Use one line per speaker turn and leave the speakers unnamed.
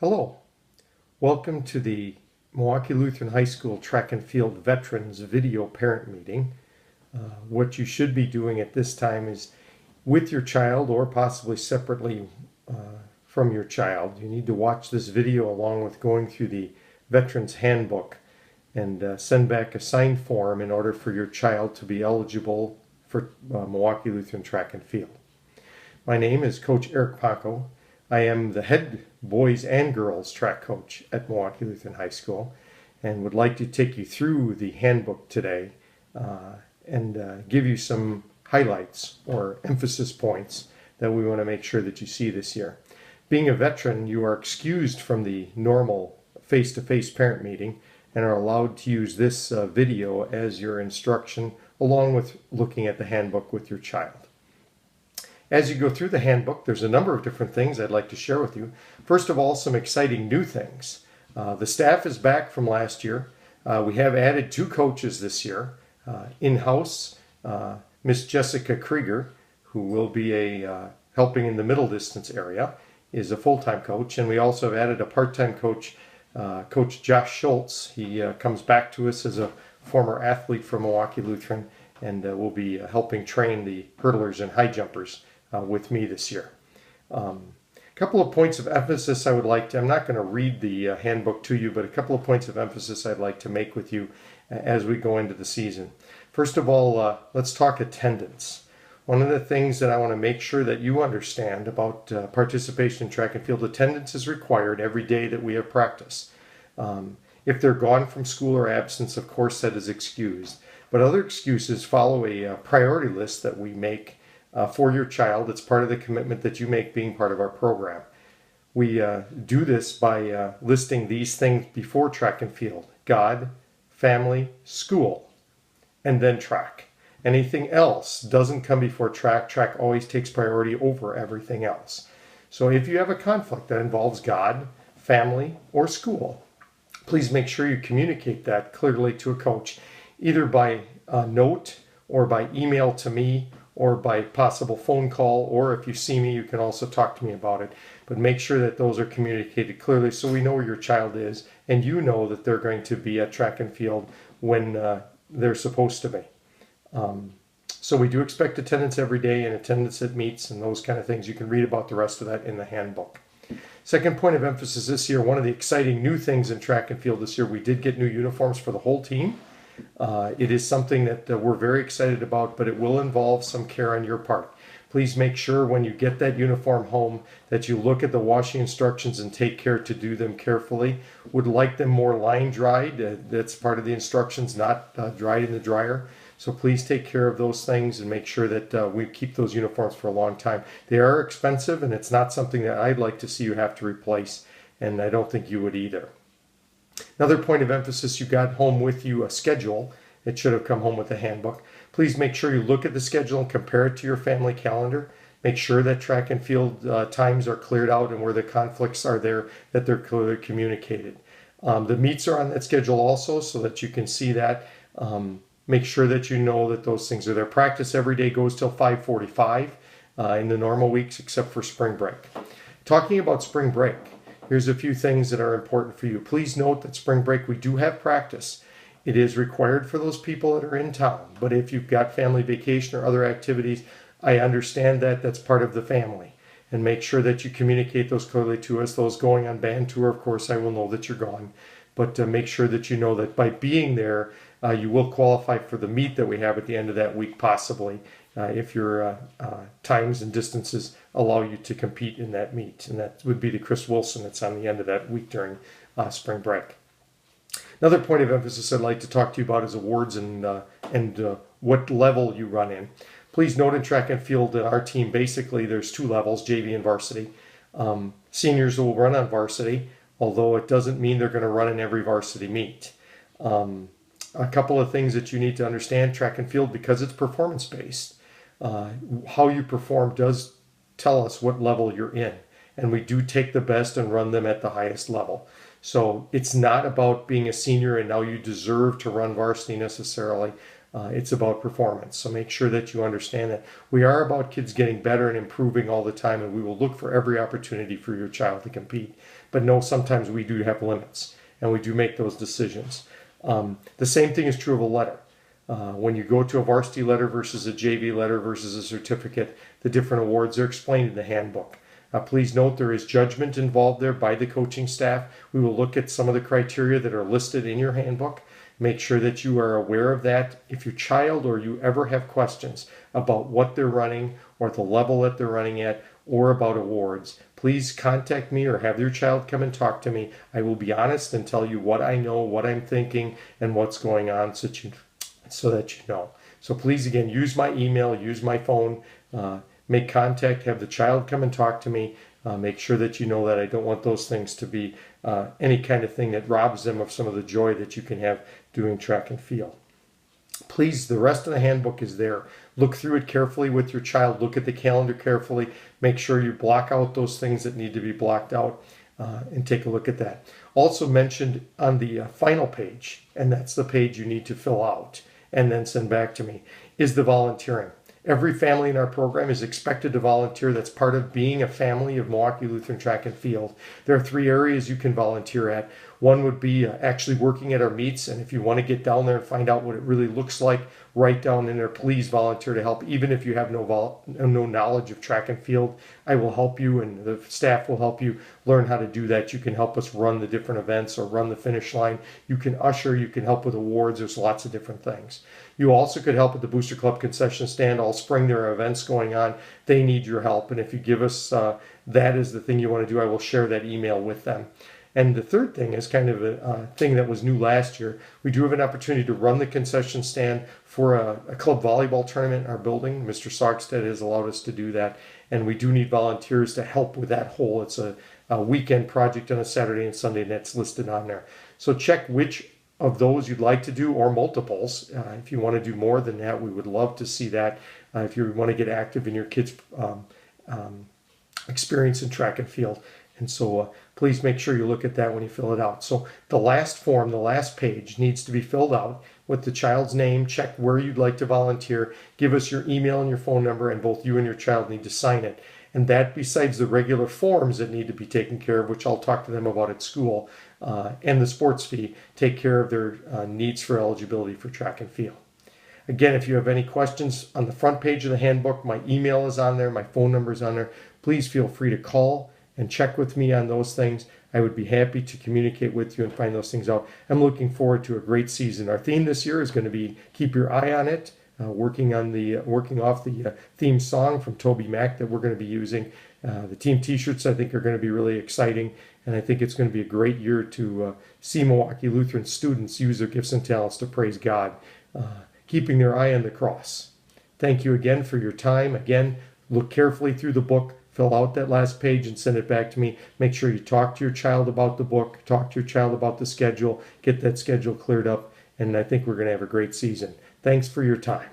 Hello, welcome to the Milwaukee Lutheran High School Track and Field Veterans Video Parent Meeting. What you should be doing at this time is with your child or possibly separately from your child. You need to watch this video along with going through the Veterans Handbook and send back a signed form in order for your child to be eligible for Milwaukee Lutheran Track and Field. My name is Coach Eric Paco. I am the head boys and girls track coach at Milwaukee Lutheran High School and would like to take you through the handbook today and give you some highlights or emphasis points that we want to make sure that you see this year. Being a veteran, you are excused from the normal face-to-face parent meeting and are allowed to use this video as your instruction along with looking at the handbook with your child. As you go through the handbook, there's a number of different things I'd like to share with you. First of all, some exciting new things. The staff is back from last year. We have added 2 coaches this year. In-house, Miss Jessica Krieger, who will be helping in the middle distance area, is a full-time coach. And we also have added a part-time coach, Coach Josh Schultz. He comes back to us as a former athlete from Milwaukee Lutheran and will be helping train the hurdlers and high jumpers with me this year. A couple of points of emphasis I would like to, I'm not going to read the handbook to you, but a couple of points of emphasis I'd like to make with you as we go into the season. First of all, let's talk attendance. One of the things that I want to make sure that you understand about participation in track and field, attendance is required every day that we have practice. If they're gone from school or absence, of course that is excused. But other excuses follow a priority list that we make for your child. It's part of the commitment that you make being part of our program. We do this by listing these things before track and field: God, family, school, and then track. Anything else doesn't come before track. Track always takes priority over everything else. So if you have a conflict that involves God, family, or school, please make sure you communicate that clearly to a coach, either by note or by email to me, or by possible phone call, or if you see me, you can also talk to me about it. But make sure that those are communicated clearly so we know where your child is and you know that they're going to be at track and field when they're supposed to be. So we do expect attendance every day and attendance at meets and those kind of things. You can read about the rest of that in the handbook. Second point of emphasis this year, one of the exciting new things in track and field this year, we did get new uniforms for the whole team. It is something that we're very excited about, but it will involve some care on your part. Please make sure when you get that uniform home that you look at the washing instructions and take care to do them carefully. Would like them more line dried. That's part of the instructions, not dried in the dryer. So please take care of those things and make sure that we keep those uniforms for a long time. They are expensive and it's not something that I'd like to see you have to replace, and I don't think you would either. Another point of emphasis, you got home with you a schedule. It should have come home with a handbook. Please make sure you look at the schedule and compare it to your family calendar. Make sure that track and field times are cleared out and where the conflicts are there, that they're clearly communicated. The meets are on that schedule also so that you can see that. Make sure that you know that those things are there. Practice every day goes till 5:45 in the normal weeks except for spring break. Talking about spring break, here's a few things that are important for you. Please note that spring break, we do have practice. It is required for those people that are in town. But if you've got family vacation or other activities, I understand that that's part of the family. And make sure that you communicate those clearly to us. Those going on band tour, of course, I will know that you're gone. But make sure that you know that by being there, you will qualify for the meet that we have at the end of that week, possibly, if your times and distances allow you to compete in that meet. And that would be the Chris Wilson that's on the end of that week during spring break. Another point of emphasis I'd like to talk to you about is awards and what level you run in. Please note in track and field that our team, basically there's 2 levels, JV and varsity. Seniors will run on varsity, although it doesn't mean they're going to run in every varsity meet. A couple of things that you need to understand, track and field, because it's performance-based, how you perform does tell us what level you're in. And we do take the best and run them at the highest level. So it's not about being a senior and now you deserve to run varsity necessarily. It's about performance. So make sure that you understand that we are about kids getting better and improving all the time, and we will look for every opportunity for your child to compete. But no, sometimes we do have limits, and we do make those decisions. The same thing is true of a letter. When you go to a varsity letter versus a JV letter versus a certificate, the different awards are explained in the handbook. Please note there is judgment involved there by the coaching staff. We will look at some of the criteria that are listed in your handbook. Make sure that you are aware of that. If your child or you ever have questions about what they're running or the level that they're running at or about awards, please contact me or have your child come and talk to me. I will be honest and tell you what I know, what I'm thinking, and what's going on so that you know. So please, again, use my email, use my phone, make contact, have the child come and talk to me. Make sure that you know that I don't want those things to be any kind of thing that robs them of some of the joy that you can have doing track and field. Please, the rest of the handbook is there. Look through it carefully with your child. Look at the calendar carefully. Make sure you block out those things that need to be blocked out and take a look at that. Also mentioned on the final page, and that's the page you need to fill out and then send back to me, is the volunteering. Every family in our program is expected to volunteer. That's part of being a family of Milwaukee Lutheran Track and Field. There are 3 areas you can volunteer at. One would be actually working at our meets, and if you want to get down there and find out what it really looks like, right down in there, please volunteer to help. Even if you have no knowledge of track and field, I will help you, and the staff will help you learn how to do that. You can help us run the different events or run the finish line. You can usher, you can help with awards. There's lots of different things. You also could help at the Booster Club concession stand. All spring there are events going on. They need your help, and if you give us that as the thing you want to do, I will share that email with them. And the third thing is kind of a thing that was new last year. We do have an opportunity to run the concession stand for a club volleyball tournament in our building. Mr. Sarkstead has allowed us to do that, and we do need volunteers to help with that whole. It's a weekend project on a Saturday and Sunday, and that's listed on there. So check which of those you'd like to do, or multiples. If you want to do more than that, we would love to see that. If you want to get active in your kids' experience in track and field. And so please make sure you look at that when you fill it out. So the last form, the last page, needs to be filled out with the child's name. Check where you'd like to volunteer. Give us your email and your phone number, and both you and your child need to sign it. And that, besides the regular forms that need to be taken care of, which I'll talk to them about at school, and the sports fee, take care of their needs for eligibility for track and field. Again, if you have any questions on the front page of the handbook, my email is on there, my phone number is on there. Please feel free to call and check with me on those things. I would be happy to communicate with you and find those things out. I'm looking forward to a great season. Our theme this year is going to be Keep Your Eye on It, working off the theme song from Toby Mac that we're going to be using. The team t-shirts, I think, are going to be really exciting, and I think it's going to be a great year to see Milwaukee Lutheran students use their gifts and talents to praise God, keeping their eye on the cross. Thank you again for your time. Again, look carefully through the book. Fill out that last page and send it back to me. Make sure you talk to your child about the book, talk to your child about the schedule, get that schedule cleared up, and I think we're going to have a great season. Thanks for your time.